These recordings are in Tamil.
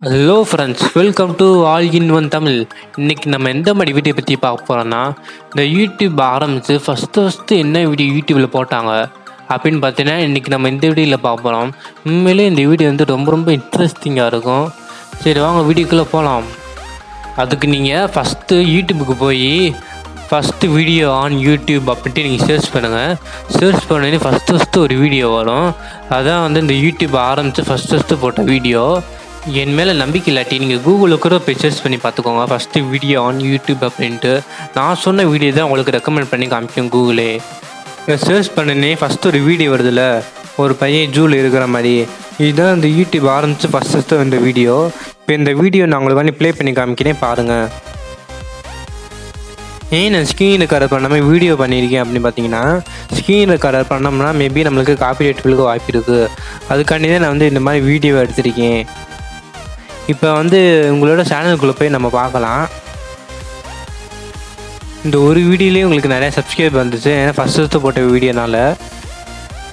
Hello friends, welcome to all in one Tamil. இன்றைக்கி நம்ம எந்த மாதிரி வீடியோ பற்றி பார்க்க போகிறோன்னா, இந்த யூடியூப் ஆரம்பித்து ஃபஸ்ட்டு என்ன வீடியோ யூடியூப்பில் போட்டாங்க அப்படின்னு பார்த்தீங்கன்னா, இன்றைக்கி நம்ம இந்த வீடியோவில் பார்க்க போகிறோம். உண்மையிலே இந்த வீடியோ வந்து ரொம்ப இன்ட்ரெஸ்டிங்காக இருக்கும். சரி வாங்க வீடியோக்குள்ளே போகலாம். அதுக்கு நீங்கள் ஃபஸ்ட்டு யூடியூபுக்கு போய் ஃபஸ்ட்டு வீடியோ ஆன் யூடியூப் அப்படின்ட்டு நீங்கள் சர்ச் பண்ணுங்கள். சர்ச் பண்ணி ஃபஸ்ட்டு ஒரு வீடியோ வரும். அதான் வந்து இந்த யூடியூப் ஆரம்பித்து ஃபஸ்ட்டு போட்ட வீடியோ. என் மேலே நம்பிக்கை இல்லாட்டி நீங்கள் கூகுளில் கூட போய் சர்ச் பண்ணி பார்த்துக்கோங்க. ஃபஸ்ட்டு வீடியோ ஆன் யூடியூப் அப்படின்ட்டு நான் சொன்ன வீடியோ தான் உங்களுக்கு ரெக்கமெண்ட் பண்ணி காமிக்கும் கூகுளே. சர்ச் பண்ணினே ஃபஸ்ட்டு ஒரு வீடியோ வருதுல்ல, ஒரு பையன் ஜூவில் இருக்கிற மாதிரி. இதுதான் இந்த யூடியூப் ஆரம்பித்து ஃபஸ்ட்டு இந்த வீடியோ. இப்போ இந்த வீடியோ நான் உங்களுக்கு வந்து ப்ளே பண்ணி காமிக்கிறேன் பாருங்கள். ஏன் நான் ஸ்க்ரீன் ரெக்கார்டர் பண்ணாமல் வீடியோ பண்ணியிருக்கேன் அப்படின்னு பார்த்தீங்கன்னா, ஸ்க்ரீன் ரெக்கார்டர் பண்ணோம்னா மேபி நம்மளுக்கு காப்பிரைட் விழுக வாய்ப்பு இருக்குது. அதுக்காண்டி தான் நான் வந்து இந்த மாதிரி வீடியோ எடுத்திருக்கேன். இப்போ வந்து உங்களோட சேனலுக்குள்ளே போய் நம்ம பார்க்கலாம். இந்த ஒரு வீடியோலேயே உங்களுக்கு நிறையா சப்ஸ்கிரைப் வந்துச்சு, ஏன்னா ஃபஸ்ட்டு போட்ட வீடியோனால.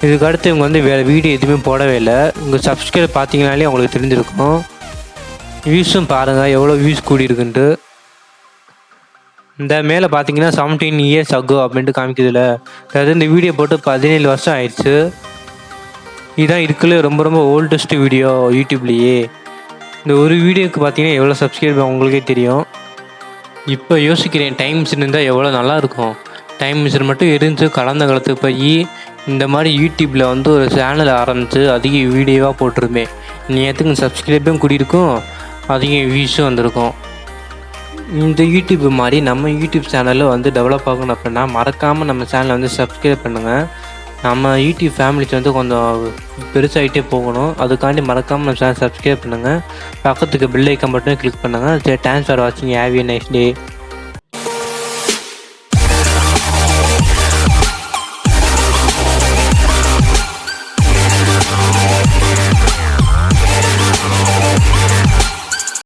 இதுக்கு அடுத்து இவங்க வந்து வேறு வீடியோ எதுவுமே போடவே இல்லை. உங்கள் சப்ஸ்கிரைப் பார்த்தீங்கனாலே உங்களுக்கு தெரிஞ்சிருக்கும். வியூஸும் பாருங்கள் எவ்வளோ வியூஸ் கூடியிருக்குன்ட்டு. இந்த மேலே பார்த்தீங்கன்னா 17 இயர்ஸ் அகோ அப்படின்ட்டு காமிக்குதுல, அதாவது இந்த வீடியோ போட்டு 17 வருஷம் ஆயிடுச்சு. இதுதான் இருக்குல்ல ரொம்ப ஓல்டஸ்ட் வீடியோ யூடியூப்லேயே. இந்த ஒரு வீடியோக்கு பார்த்தீங்கன்னா எவ்வளோ சப்ஸ்கிரைபர் உங்களுக்கே தெரியும். இப்போ யோசிக்கிறேன், டைம் மிஷின் இருந்தால் எவ்வளோ நல்லாயிருக்கும். டைம் மிஷின் மட்டும் இருந்து கடந்த காலத்துக்கு போய் இந்த மாதிரி யூடியூப்பில் வந்து ஒரு சேனல் ஆரம்பித்து அதிக வீடியோவாக போட்டிருப்பேன். நேற்றுக்கு சப்ஸ்கிரைபும் கூடியிருக்கும், அதிக வியூஸும் வந்திருக்கும். இந்த யூடியூப் மாதிரி நம்ம யூடியூப் சேனலில் வந்து டெவலப் ஆகணும் அப்படின்னா மறக்காமல் நம்ம சேனலை வந்து சப்ஸ்கிரைப் பண்ணுங்கள். நம்ம யூடியூப் ஃபேமிலிக்கு வந்து கொஞ்சம் பெருசாகிட்டே போகணும். அதுக்காண்டி மறக்காமல் நம்ம சேனல் சப்ஸ்கிரைப் பண்ணுங்கள். பக்கத்துக்கு பெல் ஐக்கான் மட்டும் கிளிக் பண்ணுங்கள். சரி, தேங்க்ஸ் ஃபார் வாட்சிங். Have a nice day.